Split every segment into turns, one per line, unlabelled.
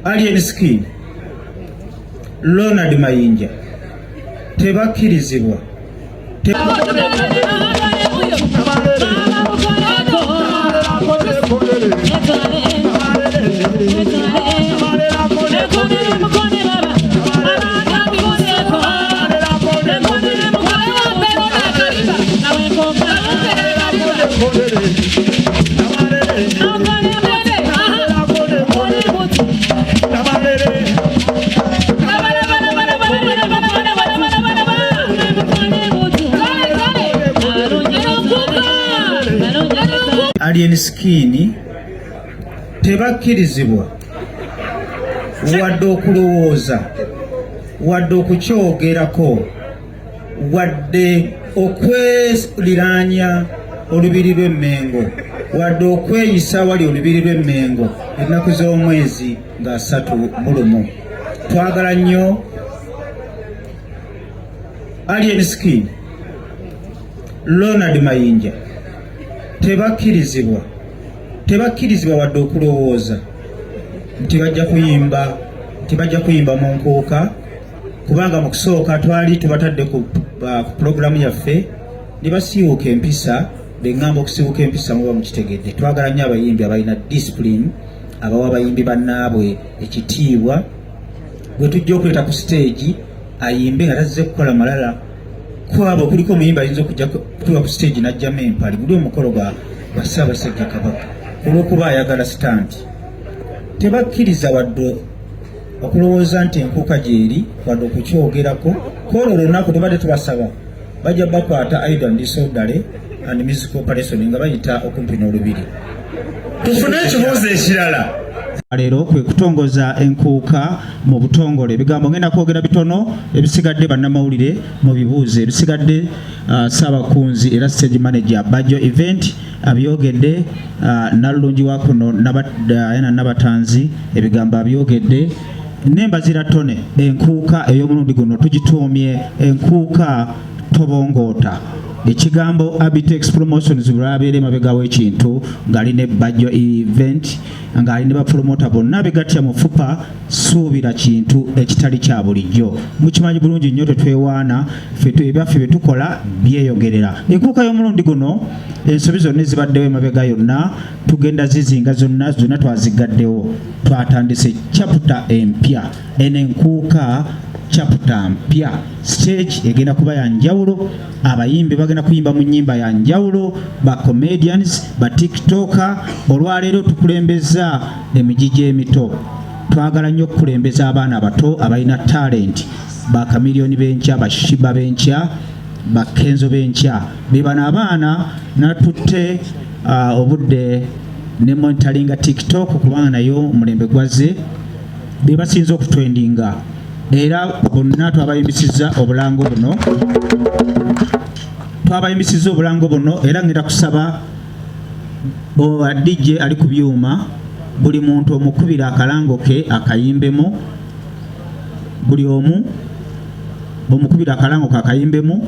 Alien Skin, Ronald Mayinja tebakkirizibwa. Alien Skin tebakkirizibwa wadde okulowooza, wadde okukyogerako, wadde okweliraanya olubiri lw'emmengo, wadde okweyisa wali olubiri lw'emmengo ennaku z'omwezi nga 31. Twagala nnyo Alien Skin, Ronald Mayinja tebakkirizibwa wadde okulowooza nti bajja kuyimba mu nkuuka, kubanga mu kusooka twali tubatadde ku pulogulaamu yaffe ne basiiwuuka empisa. Beŋŋamba okusiiwuuka empisa muba mukitegedde. Twagala nnyo abayimbi abalina discipline, abawa abayimbi bannaabwe ekitiibwa. Bwe tujja okuleeta ku stage ayimbe nga tazze kukola malala kwabo, kuliko omuyimbi ayinza okujja kutuuka ku stage n'ajjamu empali. Guli omukolo gwa Ssaabasajja Kabaka olw'okuba ayagala stand. Tebakkiriza wadde okulowooza nti enkuuka gyeri, wadde okukyogerako. Kwolwo olunaku tubadde tubasaba bajja bakwata Aidan Disorderly and Musical Operation nga bayita okumpi n'olubiri. Tufune ekibuuzo ekirala. Leero kwe kutongoza enkuuka mu butongole. Ebigambo ngenda kwogera bitono, ebisigadde bannamawulire mu bibuuze. Ebisigadde Ssaabakunzi era stage manager Bajjo event abyogedde, Nalungi wa kuno Nabatanzi ebigambo abyogedde. Nembazira tone enkuuka ey'omulundi guno tugituumye enkuuka tobongoota. Ekigambo Abtex Promotions bulabeere mabega w'ekintu ng'ali ne Bajjo event ng'ali ne bapromota bonna begatya mu FUPA. Suubira kintu ekitali kya bulijjo. Mukimanyi bulungi nnyo tetwewaana, ebyaffe bye tukola byeyogerera. Enkuuka y'omulundi guno ensobi zonna ezibaddewo emabega yonna tugenda zizinga zonna twazigaddewo. Twatandise chapter empya. Eno enkuuka chapter mpya. Stage egenda kuba ya njawulo, abayimbi bagenda kuyimba mu nnyimba ya njawulo, ba comedians, ba tiktoker. Olwaleero tukulembeza emijiji emito. Twagala nnyo okukulembeza abaana abato abalina talent, ba kamiliyoni b'enkya, ba shiba b'enkya, ba kenzo b'enkya. Be bano abaana natutte obudde ne monitoringa TikTok kubanga nayo mulembe gwaze be basinze okutwendinga. Era bonna twabayimbisizza obulango buno, era ngenda kusaba DJ ali ku byuma buli muntu omukubira akalango ke akayimbemu. Buli omu bomukubira akalango ke akayimbemu,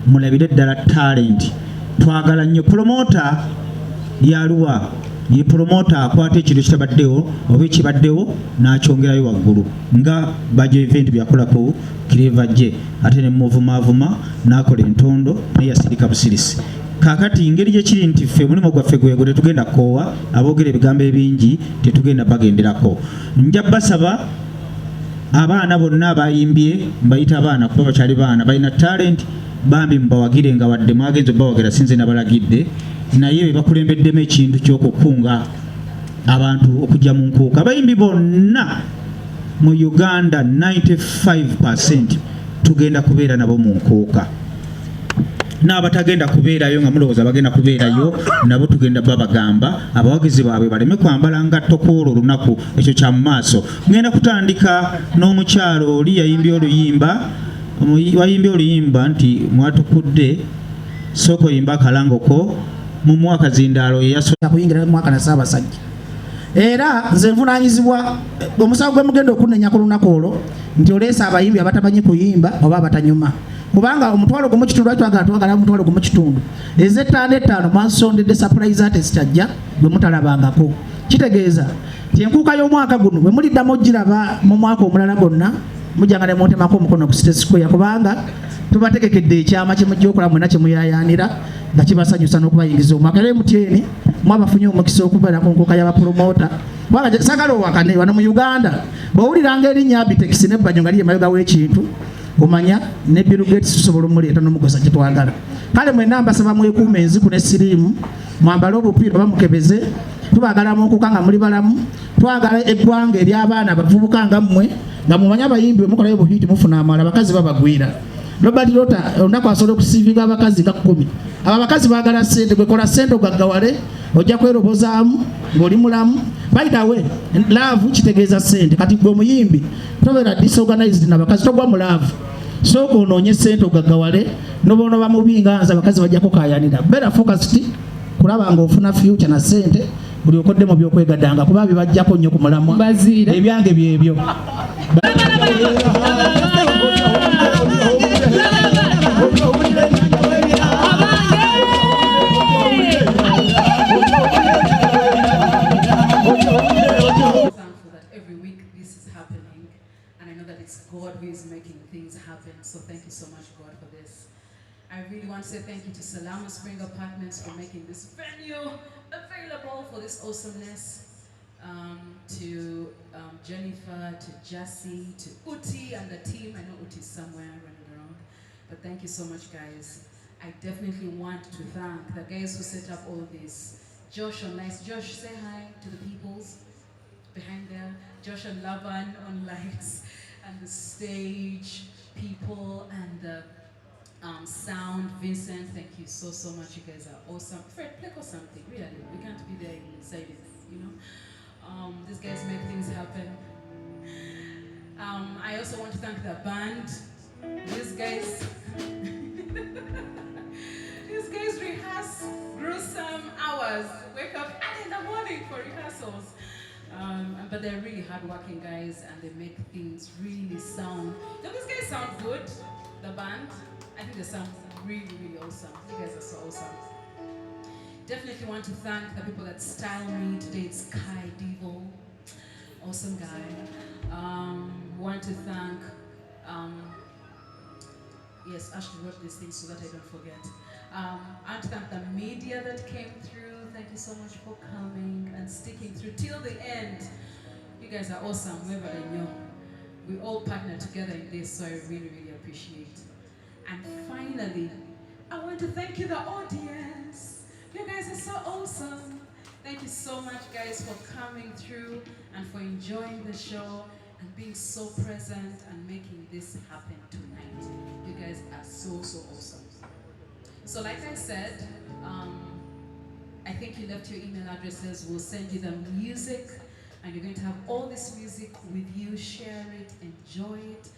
mulabire ddala talent. Twagala nnyo promota yaluwa ye promota akwata ekintu kitabaddewo oba ekibaddewo n'akyongerayo waggulu nga Bajjo event byakolako kireva gye, ate ne muvumavuma n'akola entondo neyasirika busirisi. Kakati ngeri gyekiri nti ffe mulimu gwaffe gwego tetugenda koowa, aboogera ebigambo ebingi tetugenda bagenderako. Nja basaba abaana bonna abayimbye, mbayita abaana kuba bakyali baana balina talent, bambi mbawagire nga wadde mwagenze bawagira sinze nabalagidde, naye be bakulembeddemu ekintu ky'okukunga abantu okujja mu nkuuka. Abayimbi bonna mu Uganda 95% tugenda kubeera nabo mu nkuuka. N'abatagenda kubeerayo nga mulowooza bagenda kubeerayo nabo tugenda babagamba abawagizi baabwe baleme kwambala ngatto kwolwo olunaku. Ekyo kya mu maaso. Ngenda kutandika n'omukyalo oli yayimbye oluyimba nti mwatukudde soko yimba akalangoko mu mwaka zindaalo yeyasoka kuyingira mu mwaka na Ssaabasajja. Era nze nvunaanyizibwa omusawo gwe mugenda okunenya ku lunaku olwo nti oleesa abayimbi abatamanyi kuyimba oba abatanyuma. Kubanga omutwalo gumu kitundu twagala omutwalo gumu kitundu. Eze 5 mwansondedde surprise artist ajja gwe mutalabangako. Kitegeeza
enkuuka y'omwaka guno bwe muliddamu ogiraba mu mwaka omulala gwonna mujjanga ne muntemako omukono ku State Square kubanga tubategekedde ekyama kye mujja okola mwena kye muyayaanira nga kibasanyusa n'okubayingiza omwaka. Era MTN mwabafunye omukisa okubeera ku nkuuka y'abapromota kubanga sagala owakane wano mu Uganda bw'owuliranga erinnya Abtex n'ebbanyo nga liri emabega w'ekintu omanya ne Bill Gates tusobola omuleeta n'omugosa kye twagala. Kale mwena mbasaba mwekuuma enziku ne siriimu mwambale obupiira bamukebeze tubagala munkuka nga muli balamu twagala eggwanga ery'abaana abavubuka nga mmwe nga mumanya abayimbi bwe mukolayo buhiiti mufuna amala abakazi babagwira. Robert Lota olunaku asobola okusiivinga abakazi nga 10 abo abakazi baagala ssente gwekola ssente ogaggawale ojja kwerobozaamu ng'oli mulamu. By the way laavu kitegeeza ssente kati gwe omuyimbi tobeera disorganized n'abakazi togwa mu laavu sooka onoonye ssente ogaggawale nobonoba mubi nga nze abakazi bajja kukayanira beera focused kulaba ng'ofuna future na ssente buli okodde mu byokwegaddanga kuba bibajjako nnyo ku mulamwa ebyange byebyo.
God who is making things happen. So thank you so much, God, for this. I really want to say thank you to Salama Spring Apartments for making this venue available for this awesomeness. To Jennifer, to Jassy, to Uti and the team. I know Uti's somewhere running around. But thank you so much, guys. I definitely want to thank the guys who set up all this. Josh on lights. Josh, say hi to the peoples behind there. Josh and Lavan on lights. And the stage people and the sound. Vincent, thank you so much. You guys are awesome. Fred, click or something. Really, we can't be there inside it, you know. These guys make things happen. I also want to thank the band. These guys rehearse gruesome hours. Wake up early in the morning for rehearsals. But they're really hardworking guys and they make things really sound. Don't these guys sound good? The band? I think they sound really awesome. You guys are so awesome. Definitely want to thank the people that style me. Today it's Kai Devo. Awesome guy. Want to thank, yes, Ashley wrote these things so that I don't forget. I want to thank the media that came through. Thank you so much for coming and sticking through till the end. You guys are awesome, whoever they know. We all partner together in this, so I really appreciate. And finally, I want to thank you, the audience. You guys are so awesome. Thank you so much, guys, for coming through and for enjoying the show and being so present and making this happen tonight. You guys are so awesome. So like I said, I think you left your email addresses. We'll send you the music and you're going to have all this music with you. Share it, enjoy it.